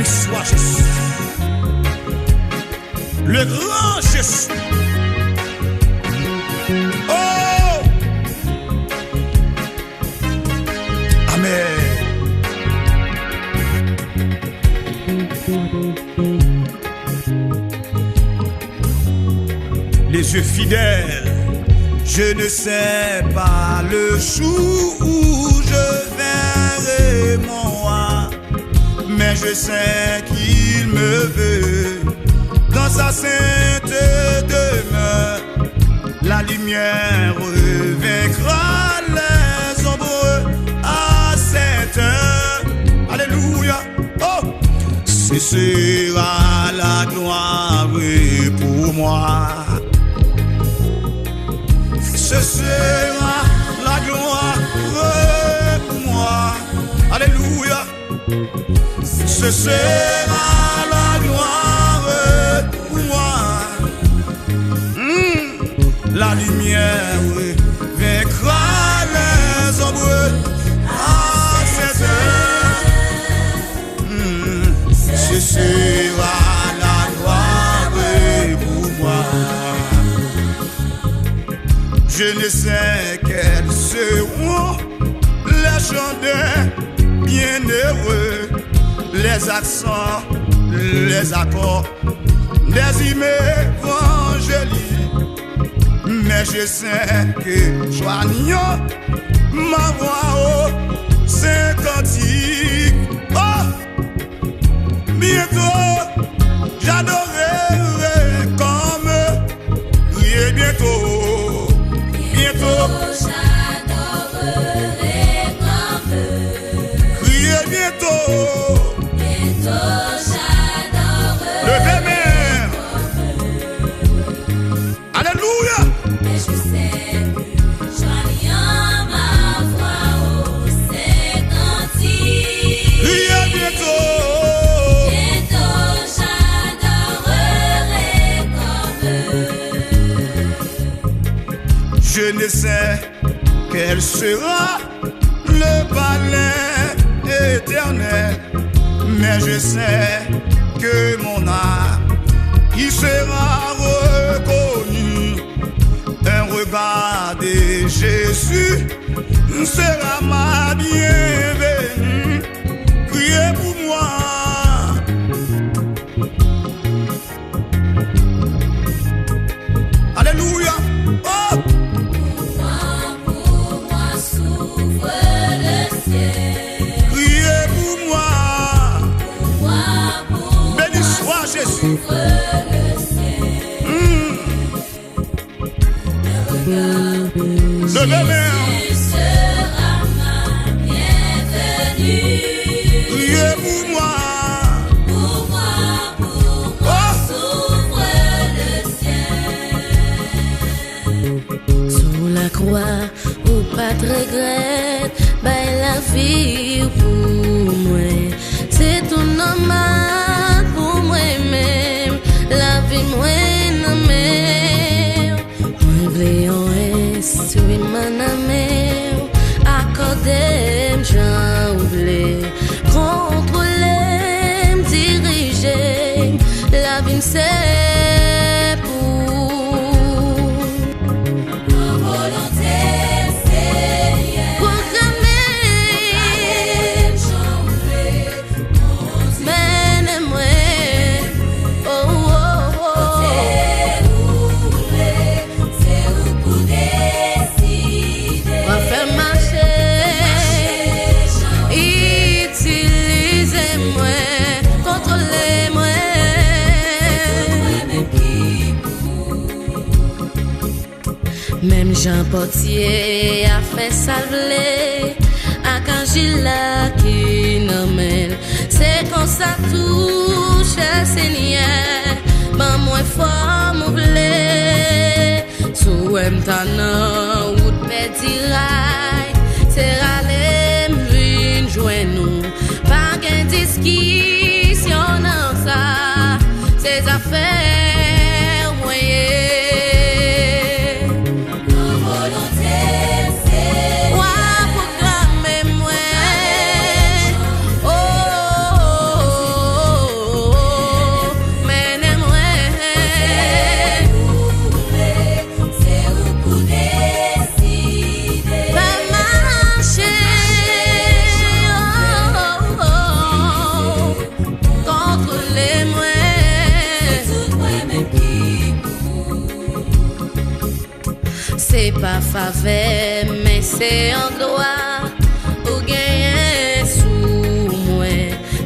soit Jésus. Le grand Jésus. Oh! Amen. Les yeux fidèles, je ne sais pas le jour où je verrai mon roi, mais je sais qu'il me veut dans sa sainte demeure. La lumière vaincra les ombres à cette heure. Alléluia. Oh, ce sera la gloire pour moi. Ce sera la gloire pour moi. Alléluia. Ce sera la gloire pour moi. La lumière vaincra les ombres à cette heure. Ce sera la gloire pour moi. Je ne sais quels seront les chants des bienheureux, les accents, les accords des hymnes évangéliques. Mais je sais que joignant ma voix au Saint-Cantique, oh, bientôt j'adorerai comme prier bientôt, bientôt j'adorerai comme prier bientôt, bientôt j'adorerai. Levez main. Alléluia. Mais je sais que joignant ma voix au Saint-Cantique, Priez bientôt. bientôt j'adorerai comme Je ne sais quel sera le palais éternel, mais je sais que mon âme y sera reconnue. Un regard de Jésus sera ma bienvenue. Priez pour moi. Alléluia. Oh! pour moi s'ouvre le ciel. Priez pour moi. Pour Béni soit Jésus. s'ouvre le ciel. Levez main. Tu seras ma bienvenue. Priez pour moi. Pour moi s'ouvre le ciel. Sous la croix, ou pas de regret, bah la vie pour moi. C'est tout normal pour moi-même. La vie, moi, non, mais. Moi, blé en est, tu es mon ami. Accordé, j'en oublie. Contrôler, diriger. La vie, c'est pour. Ma volonté, c'est programmer. J'en oublie. Mène-moi. Oh, oh, oh. C'est où pour décider. On va faire marcher. Utilisez-moi. Contrôlez-moi. Même Jean Potier a fait salver à Kangila qui nommait. C'est comme ça touche Seigneur. Ben moi fort m'oublie. Sous m'tana ou de petit rail. C'est râler m'vin joindre nous. Pas qu'un discussion dans ça. Ces affaires moyennes. c'est en gloire ou gagner sous moi.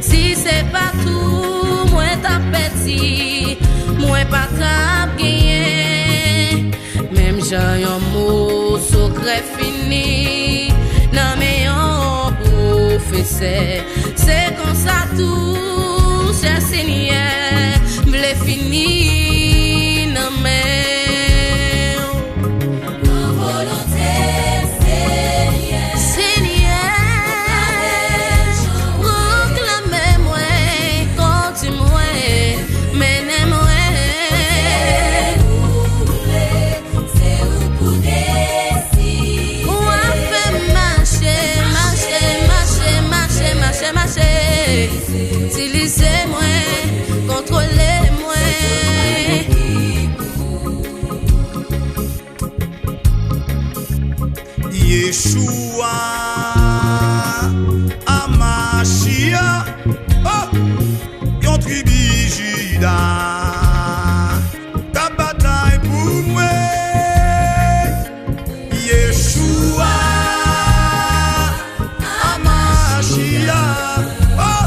Si c'est pas tout, moi t'as petit, moi pas cap gagner. Même j'ai un mot secret fini, non mais on professeur. C'est comme ça tout, cher Seigneur, m'le fini, non mais. Utilisez-moi, contrôlez-moi. Yeshua Amashia, oh, yon tribu Juda, ta bataille pour moi. Yeshua Amashia, oh,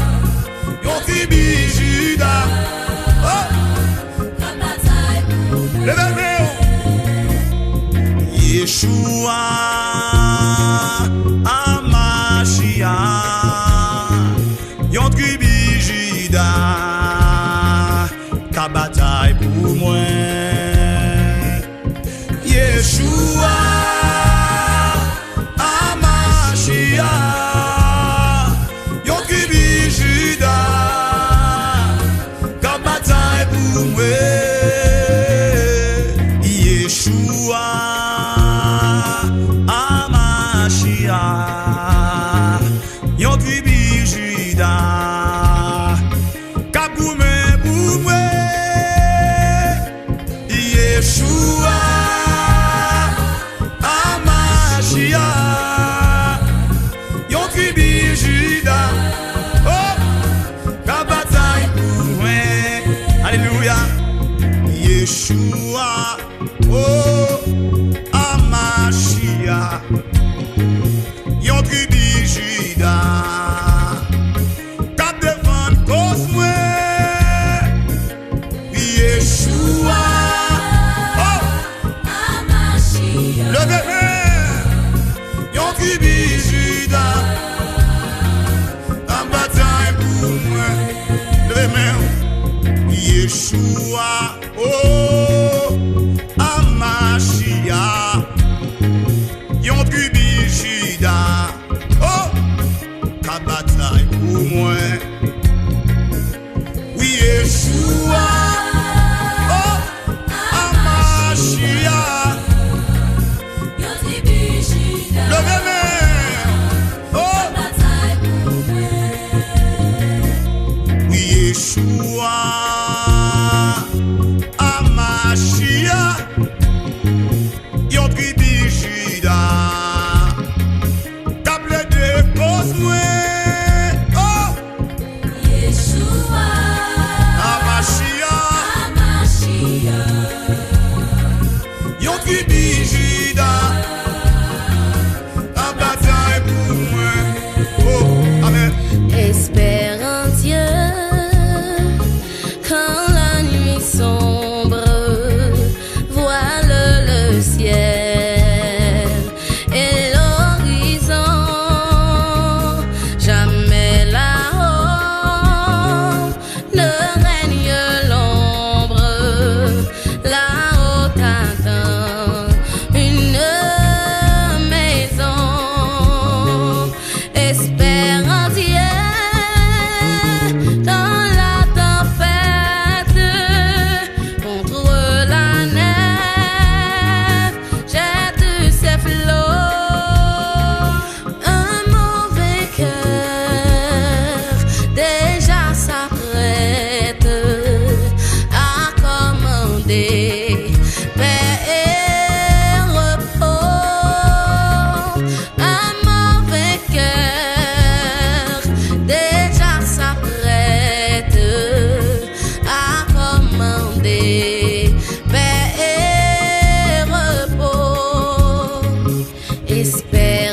yon tribu Juda, oh, ta bataille pour moi. Levez-vous, Yeshua Amashia, yon tribu Juda, ta bataille pour moi. Yeshua Amashia, yon tribu Juda, ta bataille pour moi. Yeshua Amashia, yon tribu Juda, ka pour moi. Yeshua Amashia, yon tribu Juda, oh, ka bataille pour moi. Alléluia. Yeshua, oh, Amashia, yon tribu Juda, cap devant cause moi. Yeshua, oh, Amashia, le bébé, yon tribu Juda, en bataille pour moi. Le bébé, Yeshua, oh, Amashia, yon tribu Juda, oh, ta bataille pour moi. Oui, Yeshua, oh, Amashia, yon tribu Juda, le bébé, oh, ta bataille pour moi. Oui, Yeshua Amashia, yon tribu Juda, ta plaidé cause moi. Oh, Yeshua Amashia, yon tribu Juda, ta bataille pour moi. Oh, amen. Espère en Dieu quand la nuit sombre, voile le ciel et l'horizon. Jamais là-haut ne règne l'ombre, là-haut t'attend une maison. Espère en Dieu dans la tempête, contre la nef, jette ses flots. Un mauvais cœur déjà s'apprête à commander paix et repos. Un mauvais cœur déjà s'apprête à commander paix et repos. Espère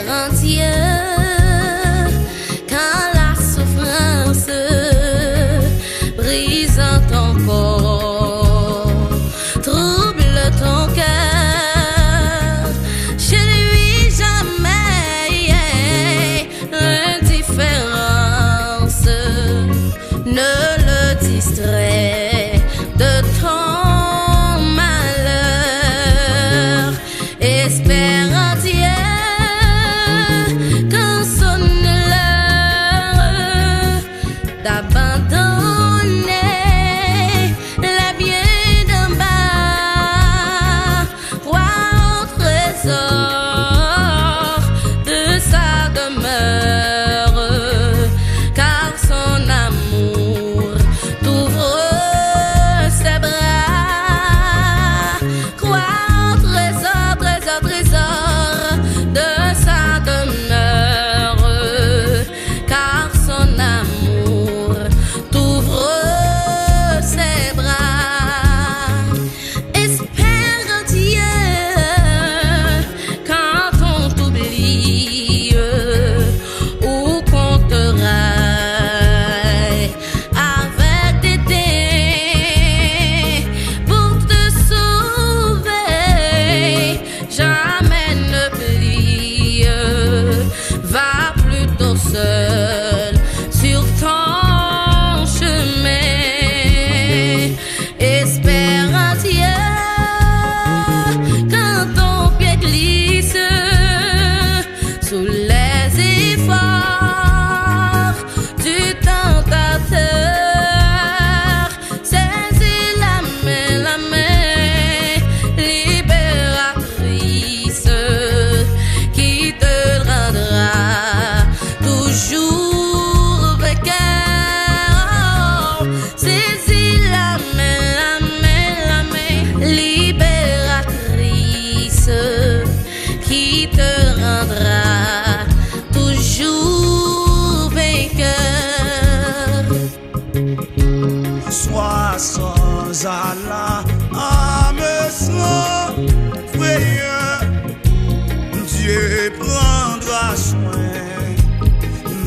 soin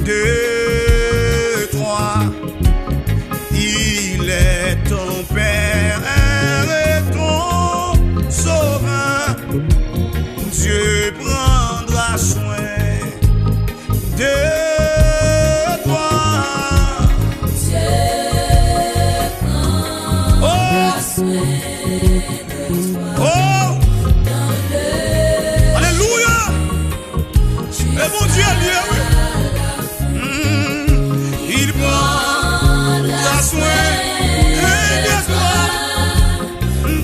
de toi. Il est ton Père et ton Sauveur. Dieu prendra soin de toi. Dieu prendra soin de toi. Oh! Alléluia! Et mon Dieu, lui, oui. Il prendra soin de toi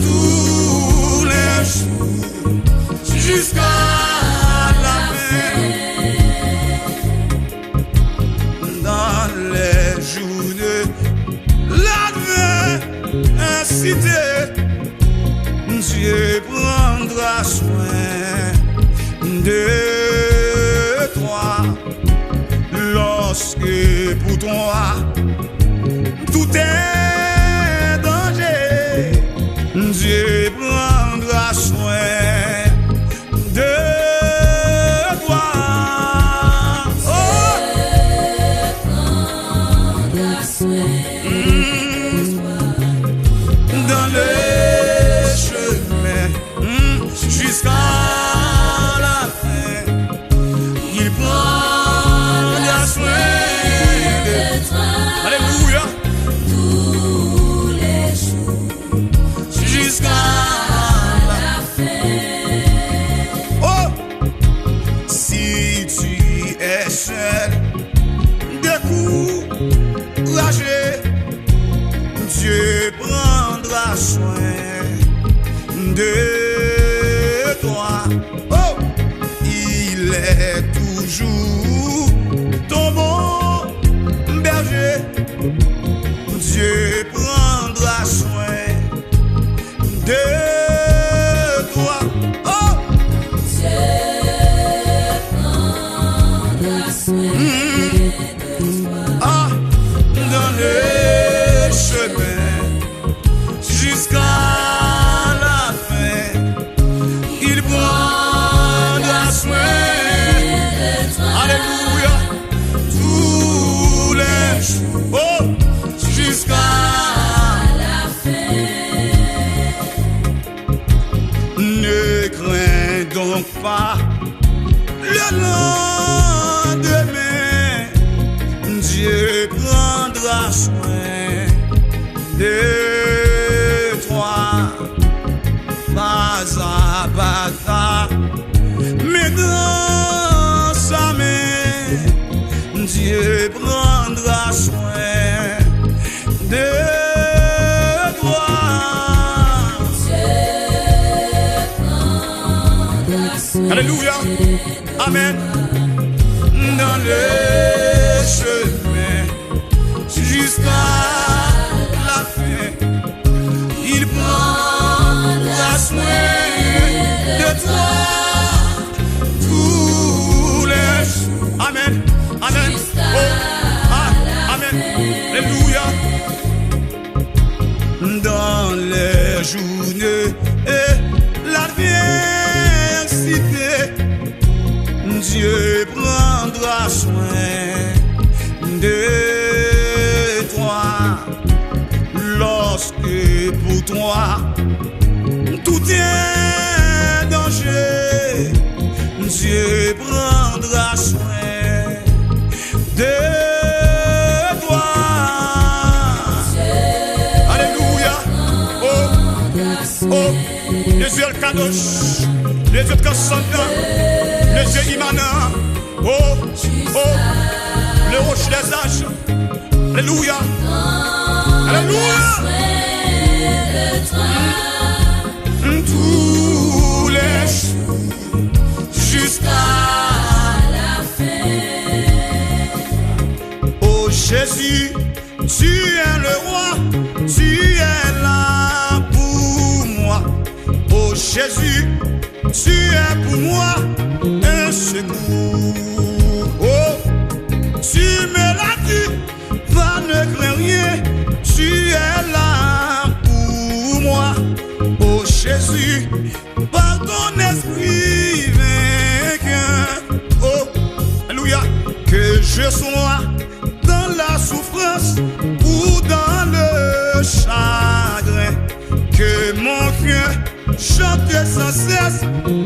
tous les jours jusqu'à la fin. Dans les jours de l'adversité, Dieu prendra soin de toi. Lorsque pour toi tout est danger, Dieu prendra soin de toi. Oh! Prendra soin de toi. Dans le chemin jusqu'à la fin, il prendra soin de toi. Alléluia. Tous les jours Jusqu'à la fin. oh, si tu es seul, découragé, Dieu prendra soin de toi. Oh, il est toujours ton bon berger. Dieu prendra soin de toi. Oh, Dieu prendra soin de toi. ah, dans le chemin jusqu'à la fin, il prendra soin De toi. alléluia, tous les jours, oh, jusqu'à La fin. ne crains donc pas le lendemain. Dieu prendra soin de toi. Pas à pas, mais dans sa main, Dieu prendra soin de toi. Alléluia. Amen. Dans le chemin jusqu'à la fin, il prendra soin de toi tous les jours. Amen. Amen. Oh. Ah. Amen. Alléluia. Dans les journées et l'adversité, Dieu prendra soin de toi. Lorsque pour toi tout est danger, Dieu prendra soin de toi. Alléluia. Oh, oh, les yeux Kadosh, les yeux Cassandra, les yeux Imana. Oh, oh, le rocher des âges. Alléluia. Alléluia. Tous les jours jusqu'à La fin. oh Jésus, tu es le roi, tu es là pour moi. Oh Jésus, tu es pour moi un secours. Oh, tu me l'as dit, va ne crains rien, tu es là pour moi. Oh Jésus, par ton esprit vainqueur. Oh, je sois dans la souffrance ou dans le chagrin, que mon cœur chante sans cesse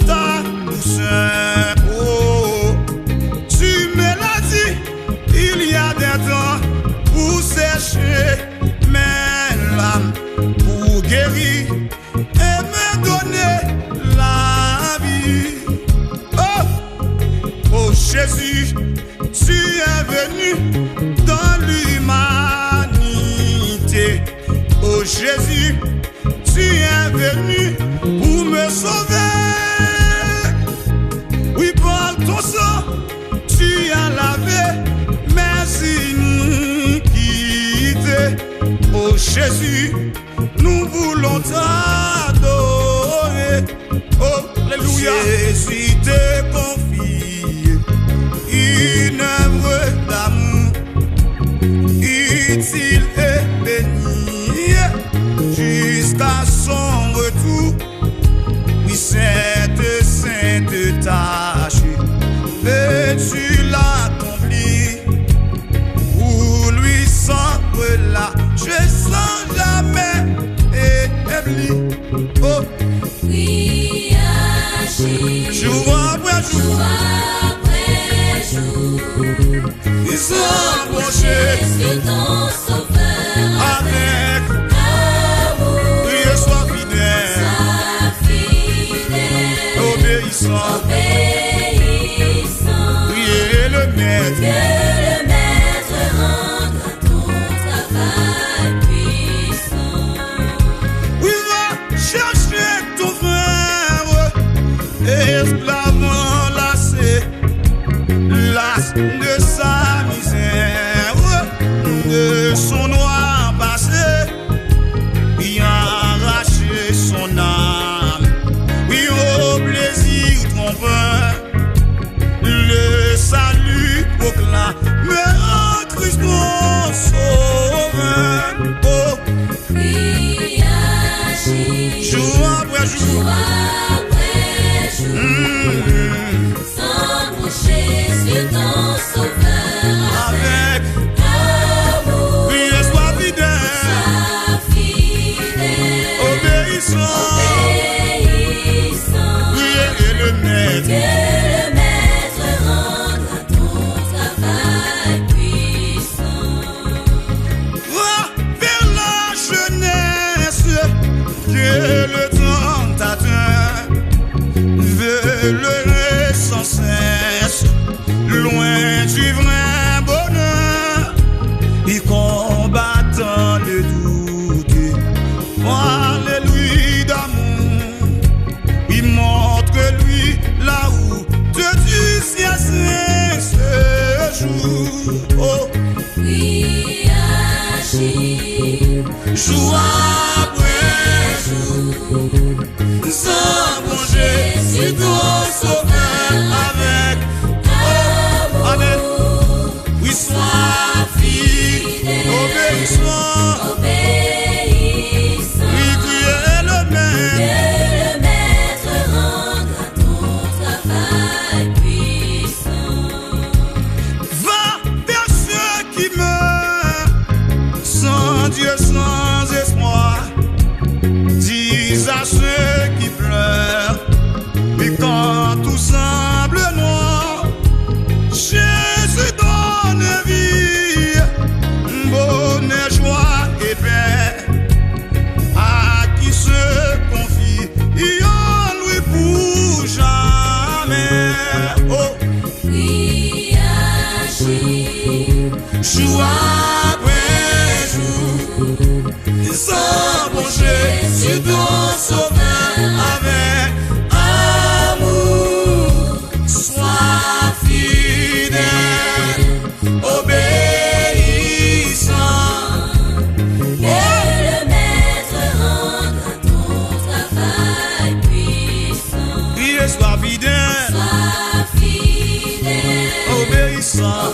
ta douceur. Oh, tu me l'as dit, il y a des temps pour sécher mes larmes, pour guérir et me donner la vie. Oh Jésus, tu es venu dans l'humanité. Oh Jésus, tu es venu pour me sauver. Oui, par ton sang, tu as lavé mes iniquités. Oh Jésus, nous voulons t'adorer. Oh, alléluia. Jésus te confie une œuvre d'amour utile et bénie jusqu'à son retour. Oui, cette sainte tâche, et tu l'accomplis pour lui sans relâche, sans jamais établi. Oh, oui, agis, jour après jour, ils sont approchés Jésus ton sauveur avec amour, priez, sois fidèle, obéissant, priez le maître. que le maître rende à ton travail puissant. Oui, va chercher ton frère, esclave enlacé, las de sa misère, de son noir passé, il a arraché son âme. Oui, au plaisir trompeur, le salut proclame en Christ mon sauveur. Oh, Oui, agis, jour après jour, jour après jour, s'approcher sur ton sauveur avec amour, priez, sois fidèle, obéissant, priez le maître. que le maître rende à ton travail puissant. Va vers la jeunesse, que le tentateur veut leurrer sans cesse, loin du vrai bonheur, il combattant le doute. Parle-lui d'amour, il montre-lui là où de Dieu ce jour. Oh, Oui, agis, jour après jour, sans bouger, sur ton sauveur avec Amen. Oui, sois fidèle, obéissant, obéissant, oui, priez le maître. que le maître rende à ton travail puissant. Va vers ceux qui meurent, sans Dieu, sans espoir. Dis à ceux qui pleurent, et quand tout semble noir, Jésus donne vie, bonheur, joie et paix à qui se confie, en lui pour jamais. Oh, Oui, agis, jour après jour, sans bouger, sur ton sauveur avec amour, sois fidèle, obéissant. que le maître rende à ton travail puissant. Priez, sois fidèle, 'Obéissant,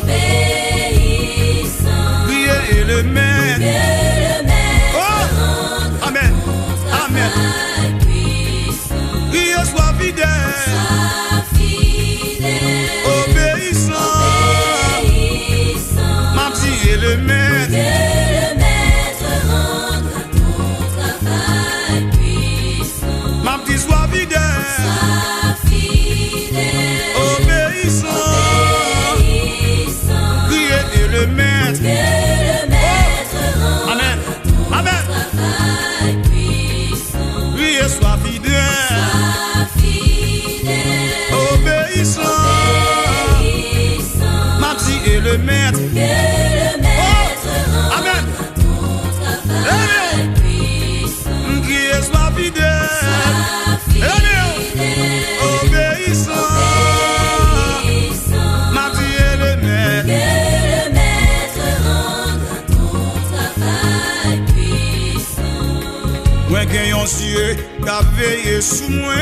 yeux qu'a veillé sous moi.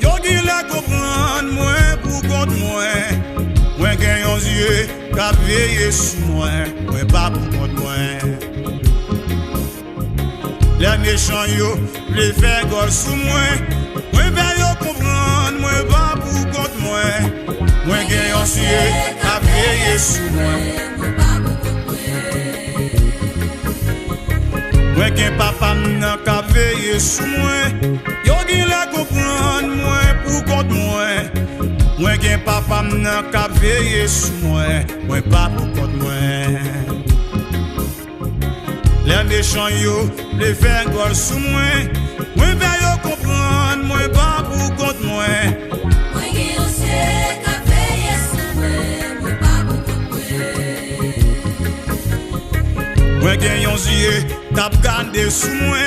Yo qui la comprendre moi pour compte moi. Moi gen yon yeux qu'a veillé sous moi. Moi pas pour compte moi. Les méchants yo les faire gol sous moi. Moi ben yo comprendre moi pas pour compte moi. Moi gen yon yeux qu'a veillé sous moi. Moi gen papa m'nan ka veillé sous moi. Yo qui la comprendre moi pour compte moi. Moi gen papa m'nan ka veillé sous moi. Moi pas pour compte moi. Les méchants yo les faire gol sous moi. Moi ben yo comprendre moi pas pour compte moi. Moi gen aussi ka veillé sous moi. Moi pas pour compte moi. Moi gen yon yeux t'a gardé sous moi.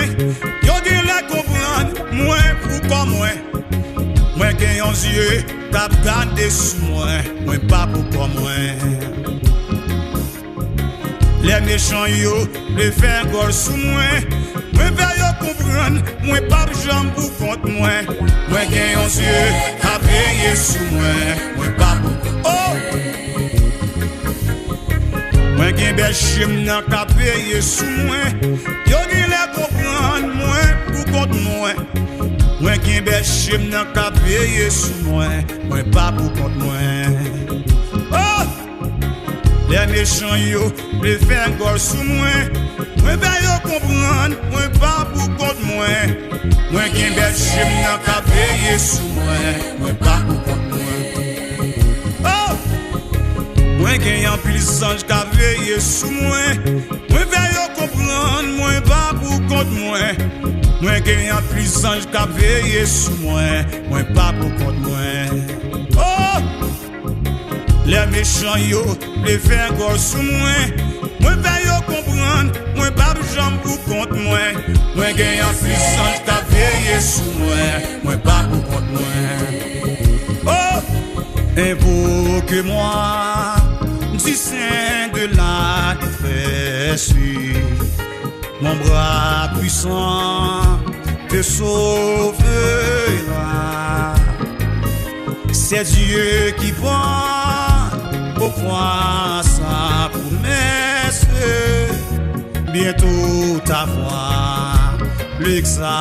Yo qui la comprendre moi pour comme moi. Moi gen yon yeux t'a gardé sous moi. Moi pas pour comme moi. Les méchants yo les faire gol sous moi. Moi ben yo comprendre moi pas jambe pour contre moi. Moi gen yon yeux t'a veillé sous moi. Moi pas pour oh. Moi gen bechim nan ka veillé sous moi. Yo qui la comprendre moi pour contre moi. Moi gen bechim nan ka veillé sous moi. Moi pas pour contre moi. Oh! Les méchants yo les faire gol sous moi. Moi ben yo comprendre moi pas pour contre moi. Moi gen bechim nan ka veillé sous moi. Moi pas pour contre moi. Oh! Moi gen yon pile ange ka veillé sous moi. Moi veille yo comprendre moi pas pour compte moi. Moi gen yon pile ange ka veillé sous moi. Moi pas pour compte moi. Oh! Les méchants yo les faire gol sous moi. Moi veille yo comprendre moi pas jambe pour compte moi. Moi gen yon pile ange ka veillé sous moi. Moi pas pour compte moi. Oh! Invoque-moi du sein de la détresse, mon bras puissant te sauvera. C'est Dieu qui prend au croix sa promesse. Bientôt ta voix l'exaltera.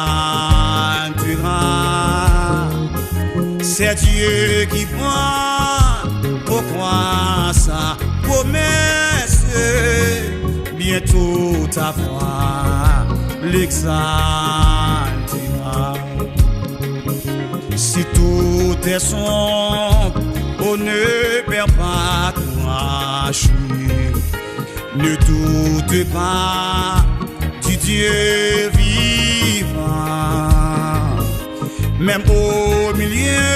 C'est Dieu qui prend au croix sa promesse. Bientôt ta voix l'exaltera. Si tout est sombre, on ne perd pas courage. Ne doute pas du Dieu vivant. Même au milieu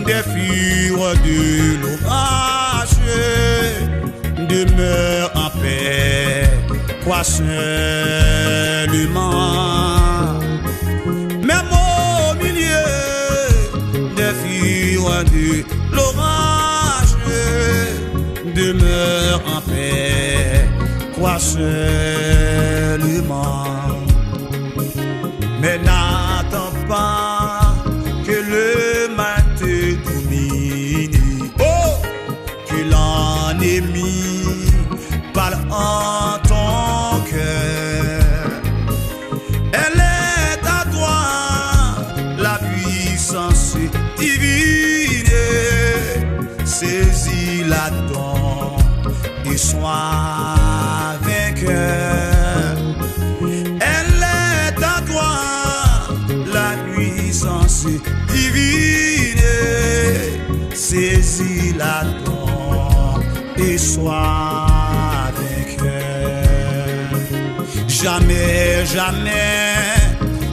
des fureurs de l'orage, demeure en paix, crois seulement. Même au milieu des fureurs de l'orage, demeure en paix, crois seulement. Mais n'attends pas que le mal te domine. Oh! Que l'ennemi parle en ton cœur. Elle est à toi la puissance divine. Saisis-la donc et sois vainqueur. Elle est à toi la puissance divine. Saisis-la donc et sois vainqueur. Jamais, jamais,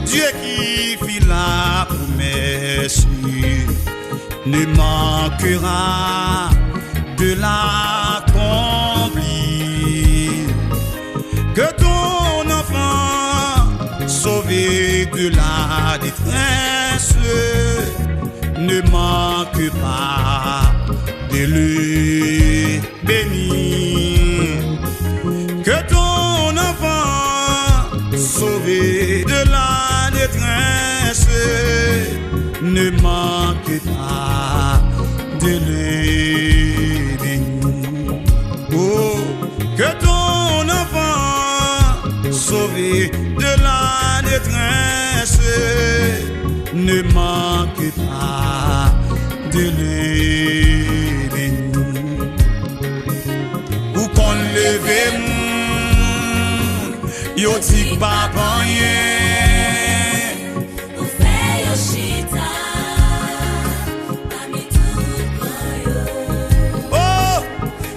Dieu qui fit la promesse ne manquera de l'accomplir. Que ton enfant sauvé de la détresse ne manque pas de le bénir. Que ton enfant sauvé de la détresse ne manque pas de l'aider. Oh, que ton enfant sauvé de la détresse ne manque pas de l'aider. Ou qu'on lève yo tik pa panyen ou fe yo chita parmi tout grand yo. Oh,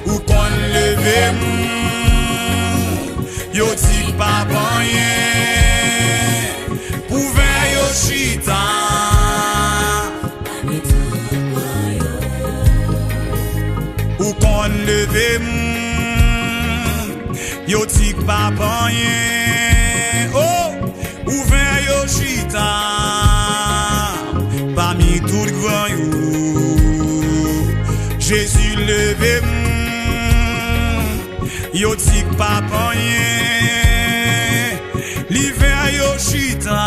ou kon leve yo tik pa panyen pou ve yo chita parmi tout grand yo. Ou kon leve yo tik pa panyen, oh, ouvert yo chita, parmi tout grand yo. Jésus levé, yo tik pa panyen, l'hiver yo chita,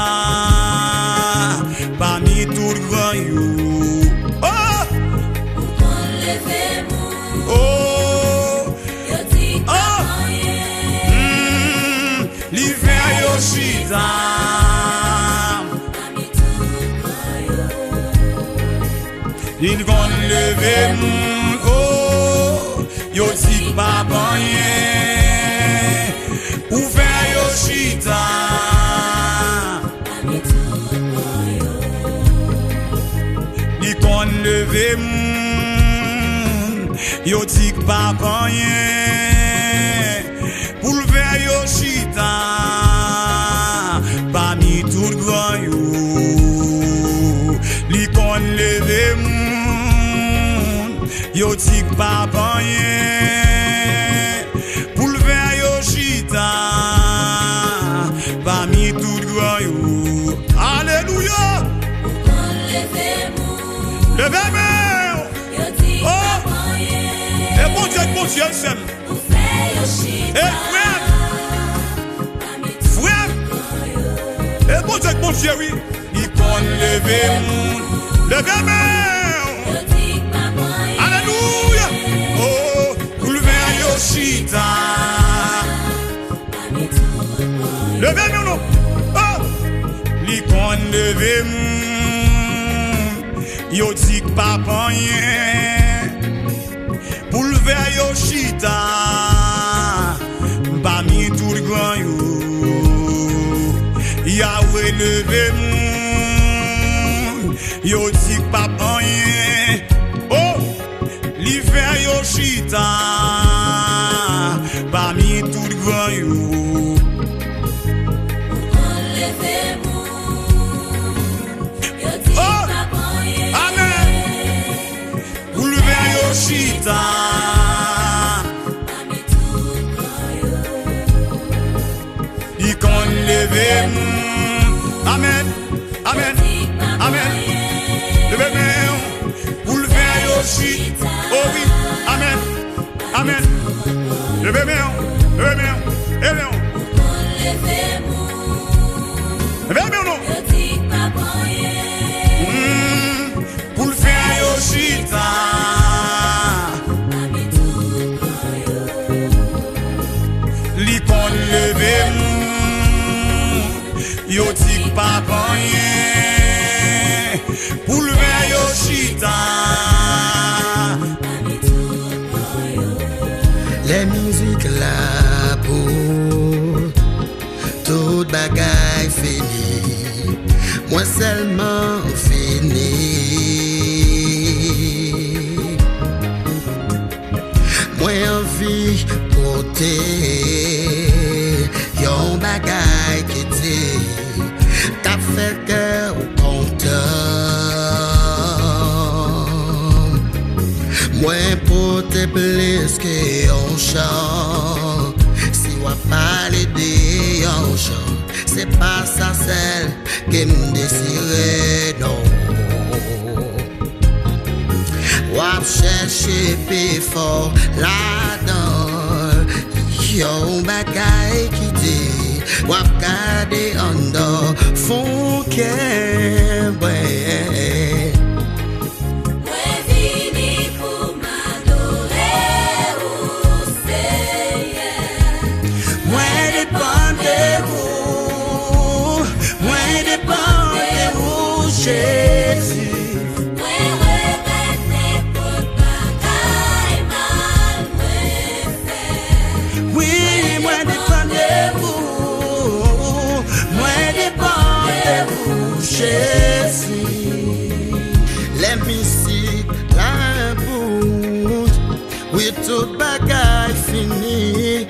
parmi tout grand yo. Oh, ou kon leve oh, yo tik pa l'hiver yo chita parmi tout grand yo. Il gon leve oh, yo tik pa panyen ouvert yo chita parmi tout grand yo. Il gon leve yo tik pa panyen pour le ver yo chita parmi tout grand yo. Li kon leve yo tik pa panyen pour le ver yo chita parmi tout grand yo. Alléluia. Ou kon leve Leve main. yo tik pa Oh, panyen et bon Dieu s'aime. ou fe yo chita Et frère, parmi tout frère, grand yo. et bon Dieu, oui, il kon leve main. Yo tik pa panyen Alléluia. Oh, pour le ver yo chita. parmi tout grand yo. Leve main non. Oh, li kon leve yo tik pa panyen pour le ver yo chita parmi tout grand yo. Yahweh leve yo tik pa panyen. Oh, l'hiver yo chita parmi tout grand yo. Ou kon leve yo tik Oh, pa panyen amen. Pour le ver yo chita parmi tout grand yo. il kon leve amen, amen, amen. Leve main pour le ver yo chita. Oh oui, amen, amen. Leve main, leve main, leve main. Kon leve Leve main non. yo tik pa panyen Pour le ver yo chita parmi tout grand yo. li kon leve yo tik pa panyen pour le ver yo chita. Parmi tout grand yo. Les musiques là pour toute bagaille finie, moi seulement fini. Moi envie porter yon bagaille qui dit t'as fait cœur content. Moi porter plus que yon chant. Si on parle de yon chant, c'est pas ça celle qui me désirait non. Wap chercher plus fort là-dedans. Yon bagay qui dit wap garder en dedans. Font qu'un Oui, tout bagaille fini,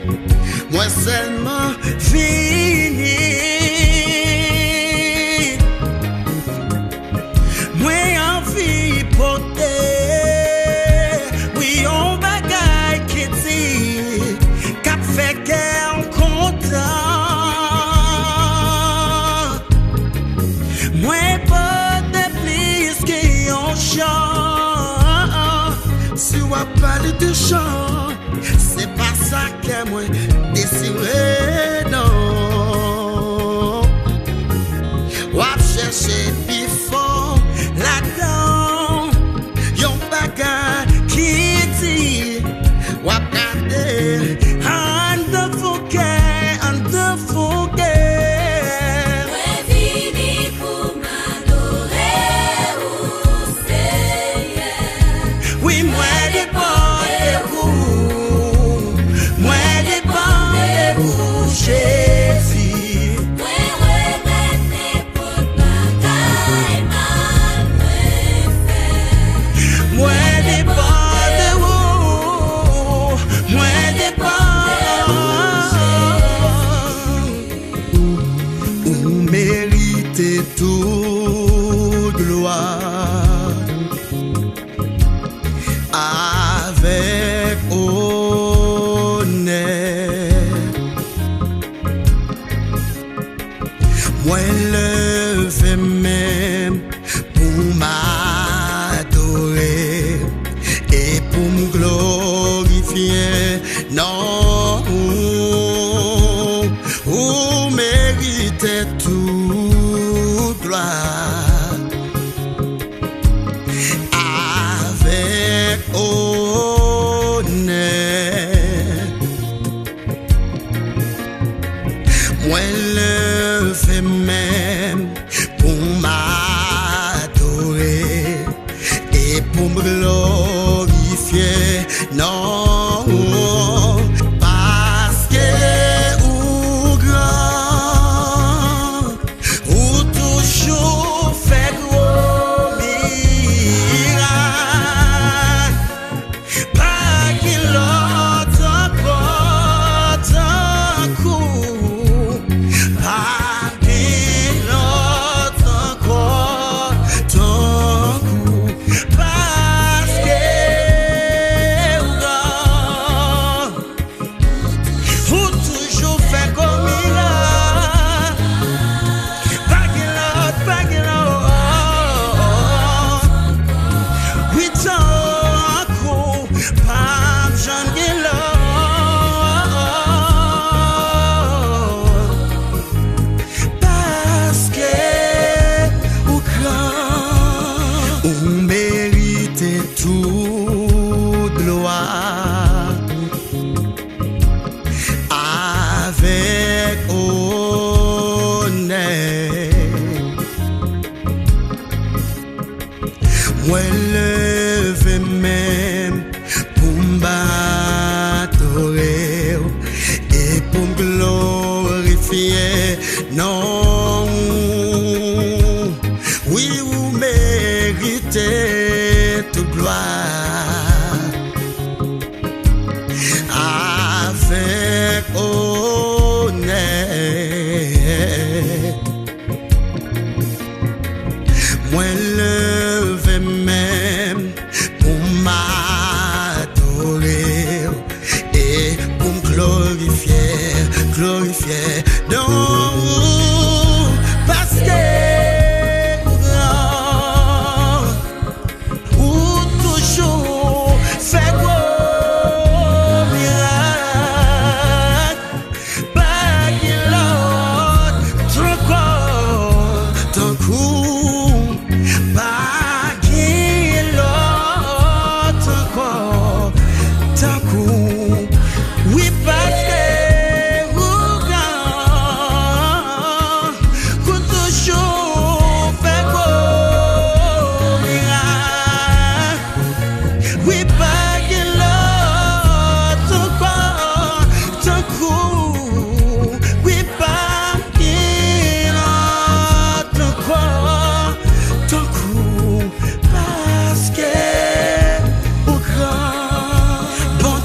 moi seulement fini. Moi envie porter, oui, on bagaille qui dit, qu'a fait guerre content. Moi pas de plus qu'on chante. Si on parle de chant, c'est pas ça que moi désiré, non. On va chercher plus fort là-dedans, yon bagage qui dit, on va garder en de fouquet, en de fouquet. Moi vini pour m'adorer au Seigneur. Oui, moi dépend de vous, moi dépend de vous, Jésus. Moi remettre n'importe bagaille mal fait. Moi dépend de vous, moi dépend de vous. Vous méritez toute gloire avec honneur. Moi levé même pour m'adorer et pour me glorifier. Non, vous méritez toute gloire avec honneur. Moi levé même pour m'adorer et pour me glorifier. Non, parce que ou grand, ou toujours fait gros miracle. Pas qu'il l'autre encore d'un coup. Pas qu'il l'autre encore d'un coup. Parce que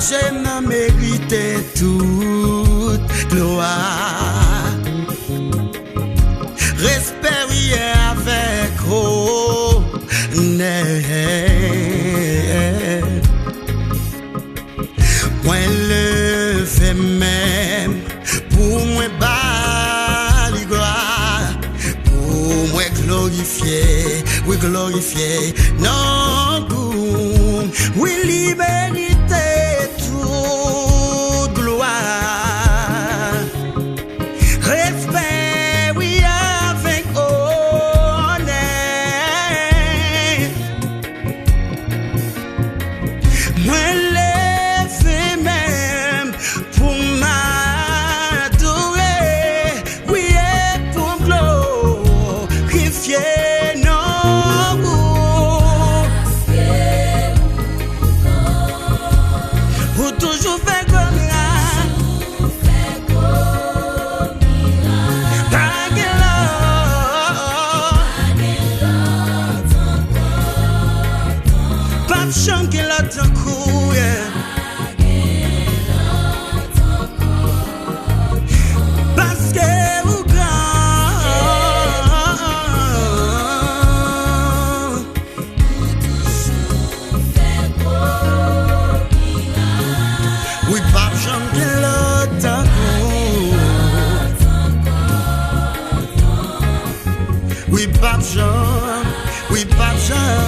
j'ai n'a mérité toute gloire. Respect oui avec honneur. Moi le fais même pour moi bali gloire, pour moi glorifier, oui glorifier. Non, oui liberté toute gloire. Respect oui avec honneur. Moi lever même pour m'adorer, oui et pour glorifier. Toujours fait comme là. Pas de chant qui l'a tant couru. Parce que vous grand. Oui, pas chant qui l'a tant couru. Oui, pas chant. Oui, pas chant.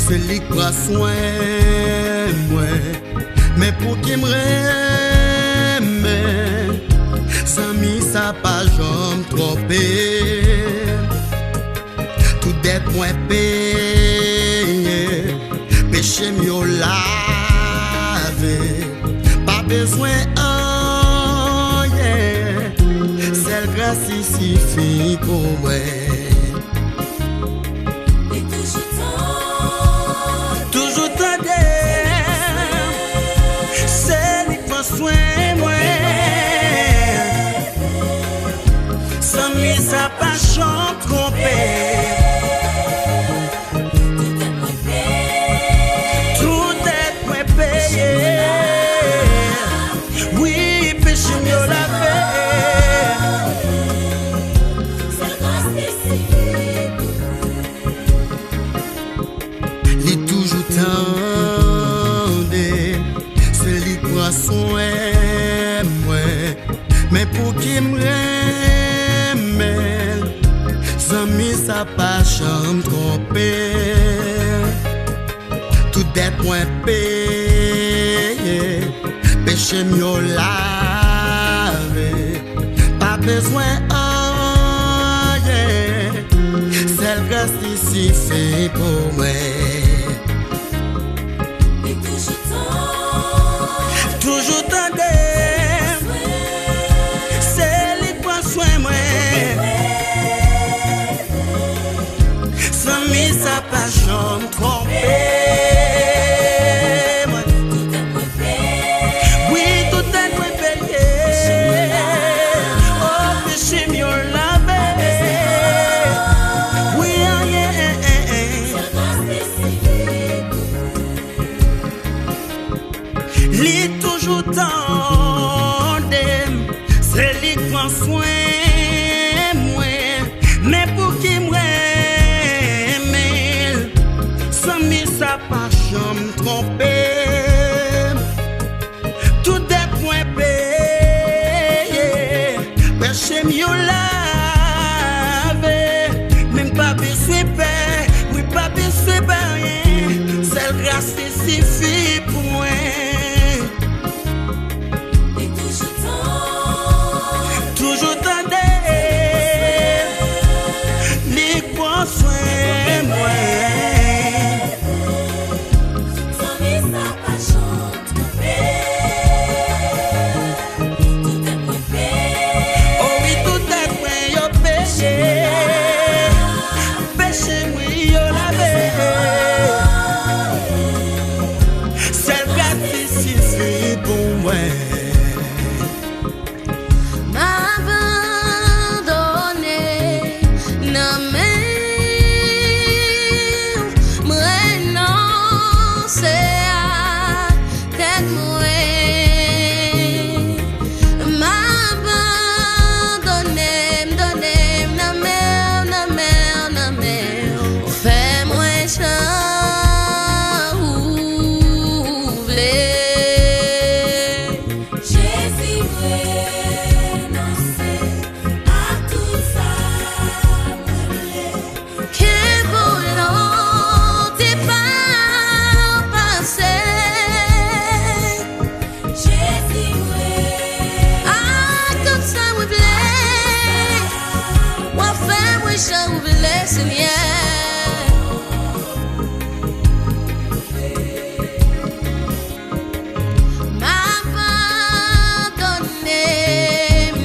Celui qui prend soin moi, mais pour qui me remet, sans mi ça pas jamais trompé. Tout des points payés, péché mieux lavé, pas besoin oh yeah, celle grâce ici suffit pour moi. Soin moi, sans lui ça pas chante trompé. Tout est payé. prend soin moi, mais pour qui m'aime, zami ça pas jamais tromper. Tout dette moins payé, péché mieux lavé, pas besoin rien, celle reste ici fait pour moi. Toujours tendez, c'est lui qui prend soin moi. Sans mis ça pas jamais tromper. Oui, tout est moins payé. Oh, péché mieux lavé. Oui, lui toujours tandem, c'est lui qui prend soin moi, mais pour qui m'aime, sans mis ça pas jamais tromper. Tout est point payé, péché mieux lavé, même pas besoin paix, oui pas besoin de rien, c'est grâce qui suffit pour moi. Toujours tendez, les prend soin moi. Oh oui, tout est point yo péché, péché oui yo lavé. C'est grâce qui suffit pour moi. Listen, yeah. Ma pardonne,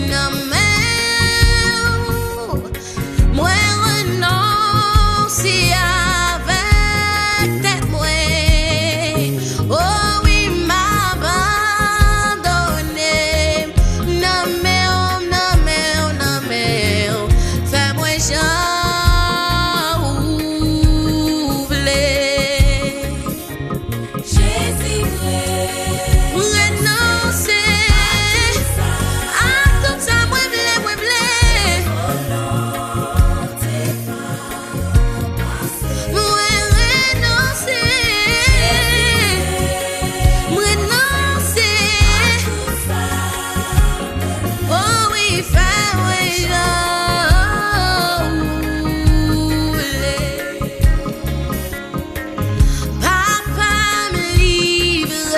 non mais moi renonce avec tête moi. Oh oui, ma pardonne, non mais fais-moi chant. Papa me livre.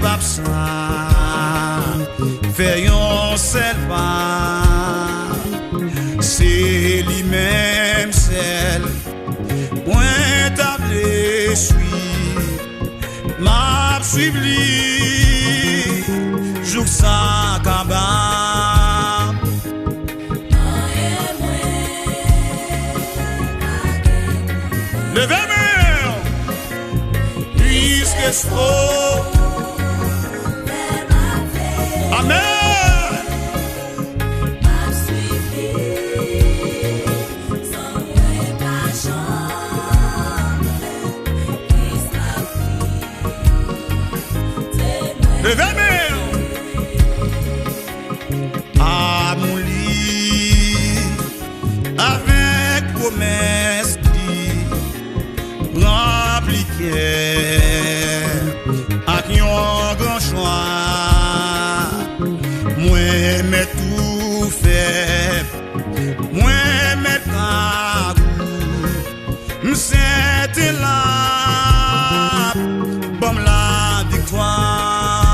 pas ça fait un seul pas c'est lui-même celle point tablé suit m'a suivi jour ça cabane levez-moi puisque c'est amen. Levez-moi à mon lit avec promesse qui remplit avec un grand choix. Moi mais tout fait, moi mais pas c'était là, bon la victoire.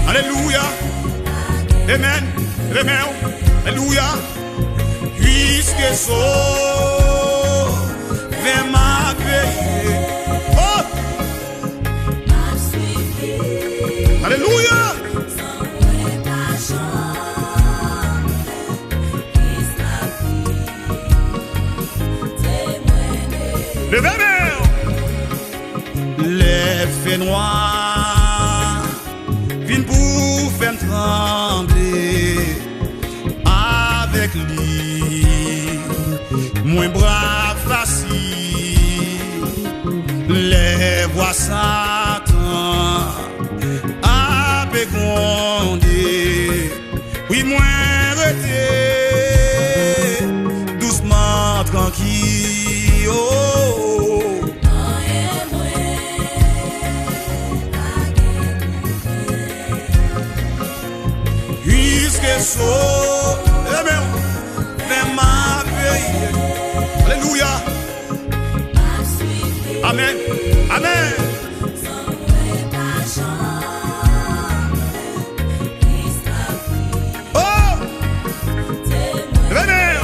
Alléluia, amen, amen, alléluia. Puisque sauve ma veille, oh, alléluia. Le verre, les faits noirs, viennent pour faire trembler avec lui, moins brave facile, les voix Satan à gronder, oui, moins reté, doucement tranquille, oh. Puisque so, amen, mais ma veille, alléluia, amen, amen. Oh, amen.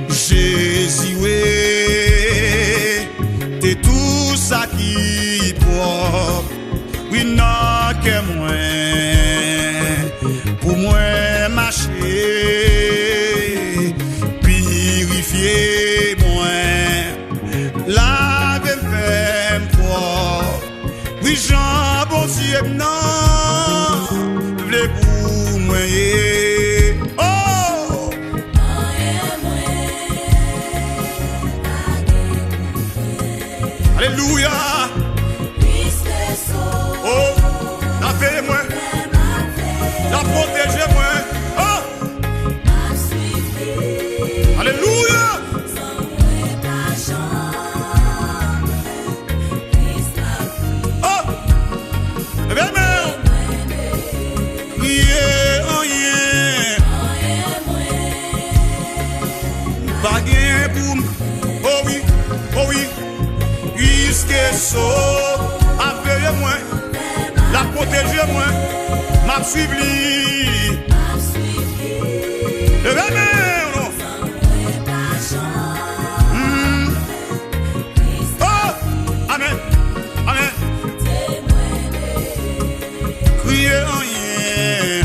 Jésus, oui, t'es tout ça qui porte, oui, non, que moi. Pour moi marcher, purifier moi, laver me propre. Oui, Jean, bon Dieu, non, v'lez pour moi. Oh, alléluia. Oh, lavez-moi. La protéger moi. Oh. Alléluia. Oh. Eh bien, pas gain pour. Oh oui, oh oui. Puisque sauve, avec moi, la protéger moi. M'a suivi, le verre, non? Oh, amen, amen. Criez en rien,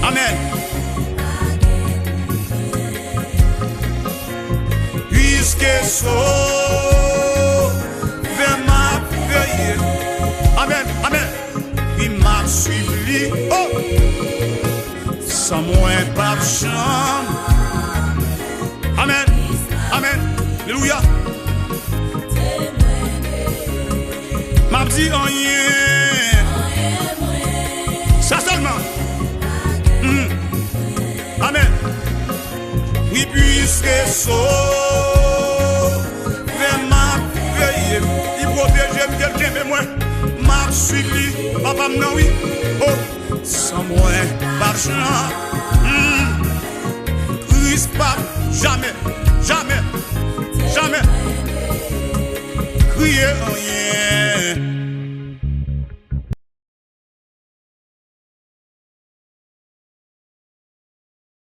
amen. Puisque sauve ma veille, amen, amen. M'a suivi, oh, sans moins pas de chambre. Amen, amen, alléluia. M'a dit rien, ça seulement. Amen. Oui, puisque sauve ma veille, il protège quelqu'un de moi. M'a suivi, papa non oui, oh, sans moi, pas Christ pas, jamais, jamais, jamais, rien.